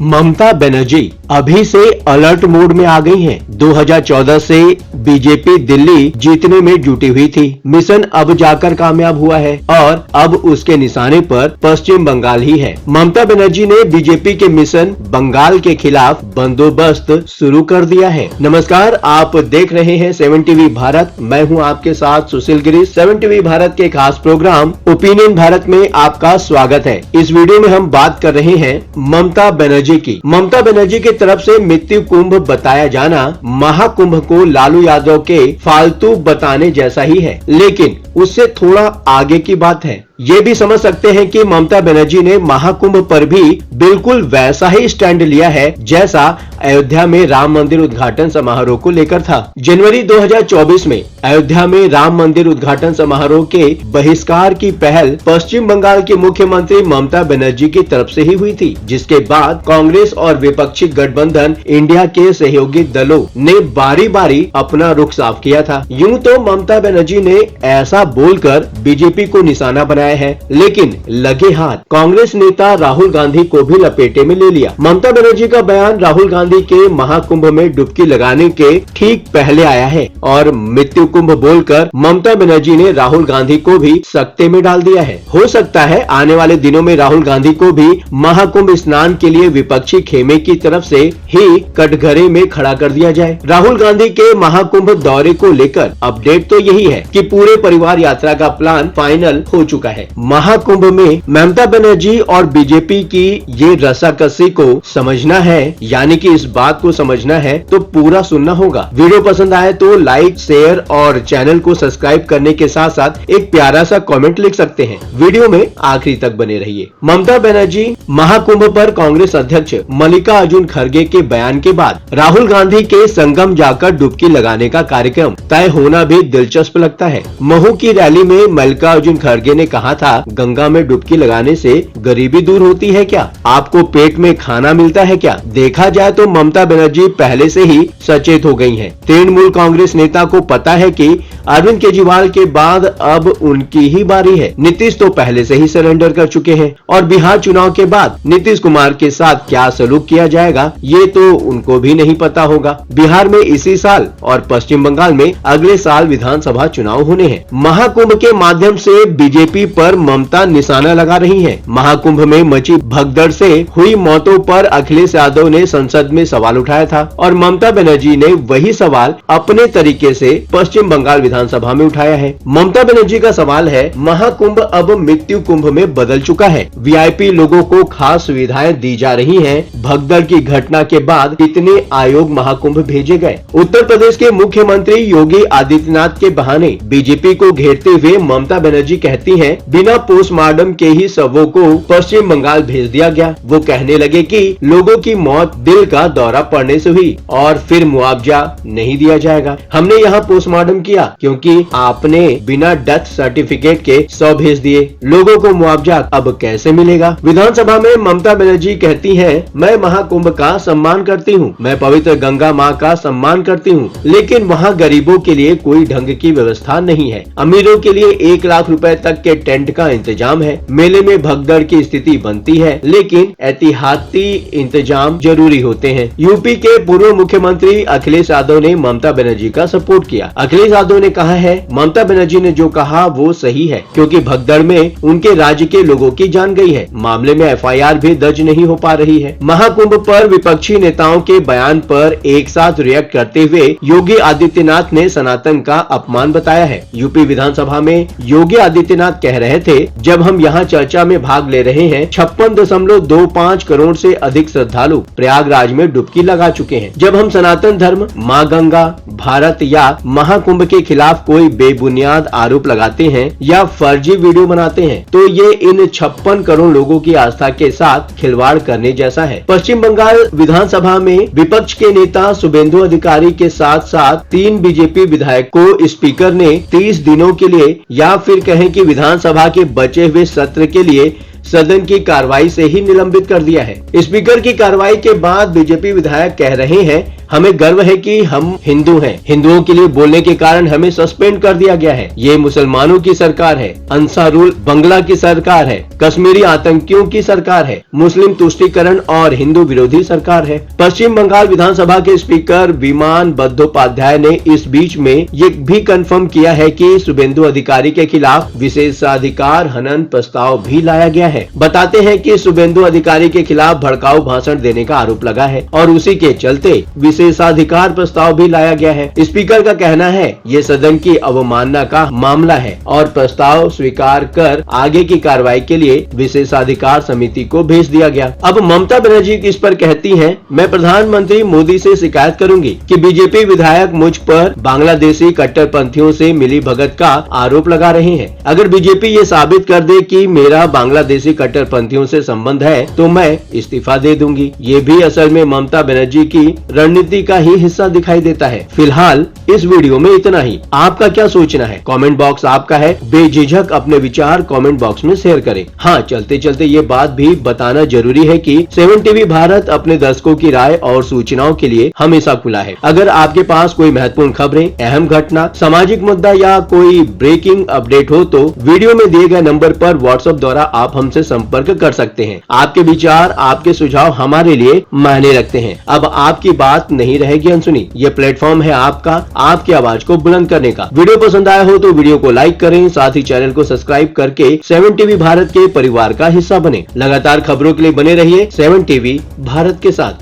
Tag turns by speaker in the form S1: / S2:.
S1: ममता बनर्जी अभी से alert mode में आ गई हैं। 2014 से बीजेपी दिल्ली जीतने में जुटी हुई थी। मिशन अब जाकर कामयाब हुआ है और अब उसके निशाने पर पश्चिम बंगाल ही है। ममता बनर्जी ने बीजेपी के मिशन बंगाल के खिलाफ बंदोबस्त शुरू कर दिया है। नमस्कार, आप देख रहे हैं 7 टीवी भारत। मैं हूं आपके साथ सुशील गिरी। 7 टीवी भारत के खास प्रोग्राम ओपिनियन भारत में आपका स्वागत है। इस वीडियो में हम बात कर रहे हैं ममता बनर्जी की। ममता बनर्जी की तरफ से मृत्यु कुंभ बताया जाना महाकुंभ को लालू यादव के फालतू बताने जैसा ही है, लेकिन उससे थोड़ा आगे की बात है। ये भी समझ सकते हैं कि ममता बनर्जी ने महाकुंभ पर भी बिल्कुल वैसा ही स्टैंड लिया है जैसा अयोध्या में राम मंदिर उद्घाटन समारोह को लेकर था। जनवरी 2024 में अयोध्या में राम मंदिर उद्घाटन समारोह के बहिष्कार की पहल पश्चिम बंगाल की मुख्यमंत्री ममता बनर्जी की तरफ से ही हुई थी, जिसके बाद कांग्रेस और विपक्षी गठबंधन इंडिया के सहयोगी दलों ने बारी बारी अपना रुख साफ किया था। यूं तो ममता बनर्जी ने ऐसा बोलकर बीजेपी को निशाना बनाया है, लेकिन लगे हाथ कांग्रेस नेता राहुल गांधी को भी लपेटे में ले लिया। ममता बनर्जी का बयान राहुल गांधी के महाकुंभ में डुबकी लगाने के ठीक पहले आया है और मृत्यु कुंभ बोलकर ममता बनर्जी ने राहुल गांधी को भी सकते में डाल दिया है। हो सकता है आने वाले दिनों में राहुल गांधी को भी महाकुंभ स्नान के लिए विपक्षी खेमे की तरफ से ही कटघरे में खड़ा कर दिया जाए। राहुल गांधी के महाकुंभ दौरे को लेकर अपडेट तो यही है कि पूरे परिवार यात्रा का प्लान फाइनल हो चुका है। महाकुंभ में ममता बनर्जी और बीजेपी की ये रस्साकसी को समझना है, यानी कि इस बात को समझना है तो पूरा सुनना होगा। वीडियो पसंद आए तो लाइक, शेयर और चैनल को सब्सक्राइब करने के साथ साथ एक प्यारा सा कमेंट लिख सकते हैं। वीडियो में आखिरी तक बने रहिए। ममता बनर्जी महाकुंभ पर कांग्रेस अध्यक्ष मल्लिकार्जुन खड़गे के बयान के बाद राहुल गांधी के संगम जाकर डुबकी लगाने का कार्यक्रम तय होना भी दिलचस्प लगता है। महू की रैली में मल्लिकार्जुन खड़गे ने कहा था, गंगा में डुबकी लगाने से गरीबी दूर होती है क्या? आपको पेट में खाना मिलता है क्या? देखा जाए तो ममता बनर्जी पहले से ही सचेत हो गई हैं। तृणमूल कांग्रेस नेता को पता है कि अरविंद केजरीवाल के बाद अब उनकी ही बारी है। नीतीश तो पहले से ही सरेंडर कर चुके हैं और बिहार चुनाव के बाद नीतीश कुमार के साथ क्या सलूक किया जाएगा ये तो उनको भी नहीं पता होगा। बिहार में इसी साल और पश्चिम बंगाल में अगले साल विधानसभा चुनाव होने हैं। महाकुंभ के माध्यम से बीजेपी पर ममता निशाना लगा रही है। महाकुंभ में मची भगदड़ से हुई मौतों पर अखिलेश यादव ने संसद में सवाल उठाया था और ममता बनर्जी ने वही सवाल अपने तरीके से पश्चिम बंगाल विधानसभा में उठाया है। ममता बनर्जी का सवाल है, महाकुंभ अब मृत्यु कुंभ में बदल चुका है। वीआईपी लोगों को खास सुविधाएं दी जा रही हैं। भगदड़ की घटना के बाद कितने आयोग महाकुंभ भेजे गए? उत्तर प्रदेश के मुख्यमंत्री योगी आदित्यनाथ के बहाने बीजेपी को घेरते हुए ममता बनर्जी कहती हैं, बिना पोस्टमार्टम के ही शवों को पश्चिम बंगाल भेज दिया गया। वो कहने लगे कि लोगों की मौत दिल का दौरा पड़ने से हुई और फिर मुआवजा नहीं दिया जाएगा। हमने यहाँ पोस्टमार्टम किया क्योंकि आपने बिना डेथ सर्टिफिकेट के शव भेज दिए। लोगों को मुआवजा अब कैसे मिलेगा? विधानसभा में ममता बनर्जी कहती हैं, मैं महाकुंभ का सम्मान करती हूँ, मैं पवित्र गंगा माँ का सम्मान करती हूँ, लेकिन वहाँ गरीबों के लिए कोई ढंग की व्यवस्था नहीं है। अमीरों के लिए 1 लाख रुपए तक के टेंट का इंतजाम है। मेले में भगदड़ की स्थिति बनती है, लेकिन एहतियाती इंतजाम जरूरी होते हैं। यूपी के पूर्व मुख्यमंत्री अखिलेश यादव ने ममता बनर्जी का सपोर्ट किया। अखिलेश यादव ने कहा है, ममता बनर्जी ने जो कहा वो सही है, क्योंकि भगदड़ में उनके राज्य के लोगों की जान गई है। मामले में एफआईआर भी दर्ज नहीं हो पा रही है। महाकुंभ पर विपक्षी नेताओं के बयान पर एक साथ रिएक्ट करते हुए योगी आदित्यनाथ ने सनातन का अपमान बताया है। यूपी विधानसभा में योगी आदित्यनाथ कह रहे थे, जब हम यहाँ चर्चा में भाग ले रहे हैं, 56.25 करोड़ से अधिक श्रद्धालु प्रयागराज में डुबकी लगा चुके हैं। जब हम सनातन धर्म, माँ गंगा, भारत या महाकुंभ के खिलाफ कोई बेबुनियाद आरोप लगाते हैं या फर्जी वीडियो बनाते हैं, तो ये इन 56 करोड़ लोगों की आस्था के साथ खिलवाड़ करने जैसा है। पश्चिम बंगाल विधानसभा में विपक्ष के नेता शुभेंदु अधिकारी के साथ साथ 3 बीजेपी विधायक को स्पीकर ने 30 दिनों के लिए या फिर कहें कि विधानसभा के बचे हुए सत्र के लिए सदन की कार्रवाई से ही निलंबित कर दिया है। स्पीकर की कार्रवाई के बाद बीजेपी विधायक कह रहे हैं, हमें गर्व है कि हम हिंदू हैं। हिंदुओं के लिए बोलने के कारण हमें सस्पेंड कर दिया गया है। ये मुसलमानों की सरकार है, अंसारुल बंगला की सरकार है, कश्मीरी आतंकियों की सरकार है, मुस्लिम तुष्टीकरण और हिंदू विरोधी सरकार है। पश्चिम बंगाल विधानसभा के स्पीकर विमान बंदोपाध्याय ने इस बीच में ये भी कंफर्म किया है कि शुभेंदु अधिकारी के खिलाफ विशेषाधिकार हनन प्रस्ताव भी लाया गया है। बताते हैं कि शुभेंदु अधिकारी के खिलाफ भड़काऊ भाषण देने का आरोप लगा है और उसी के चलते विशेषाधिकार प्रस्ताव भी लाया गया है। स्पीकर का कहना है ये सदन की अवमानना का मामला है और प्रस्ताव स्वीकार कर आगे की कार्रवाई के लिए विशेषाधिकार समिति को भेज दिया गया। अब ममता बनर्जी इस पर कहती हैं, मैं प्रधानमंत्री मोदी से शिकायत करूंगी कि बीजेपी विधायक मुझ पर बांग्लादेशी कट्टरपंथियों से मिली भगत का आरोप लगा रहे हैं। अगर बीजेपी ये साबित कर दे कि मेरा बांग्लादेशी कट्टरपंथियों से संबंध है तो मैं इस्तीफा दे दूंगी। ये भी असल में ममता बनर्जी की रणनीति का ही हिस्सा दिखाई देता है। फिलहाल इस वीडियो में इतना ही। आपका क्या सोचना है? कमेंट बॉक्स आपका है, बेझिझक अपने विचार कमेंट बॉक्स में शेयर करें। हाँ, चलते चलते ये बात भी बताना जरूरी है कि 7 टीवी भारत अपने दर्शकों की राय और सूचनाओं के लिए हमेशा खुला है। अगर आपके पास कोई महत्वपूर्ण खबरें, अहम घटना, सामाजिक मुद्दा या कोई ब्रेकिंग अपडेट हो तो वीडियो में दिए गए नंबर पर व्हाट्सएप द्वारा आप हमसे संपर्क कर सकते हैं। आपके विचार, आपके सुझाव हमारे लिए मायने रखते हैं। अब आपकी बात नहीं रहेगी अनसुनी। ये प्लेटफॉर्म है आपका, आपकी आवाज को बुलंद करने का। वीडियो पसंद आया हो तो वीडियो को लाइक करें, साथ ही चैनल को सब्सक्राइब करके 7 टीवी भारत के परिवार का हिस्सा बने। लगातार खबरों के लिए बने रहिए 7 टीवी भारत के साथ।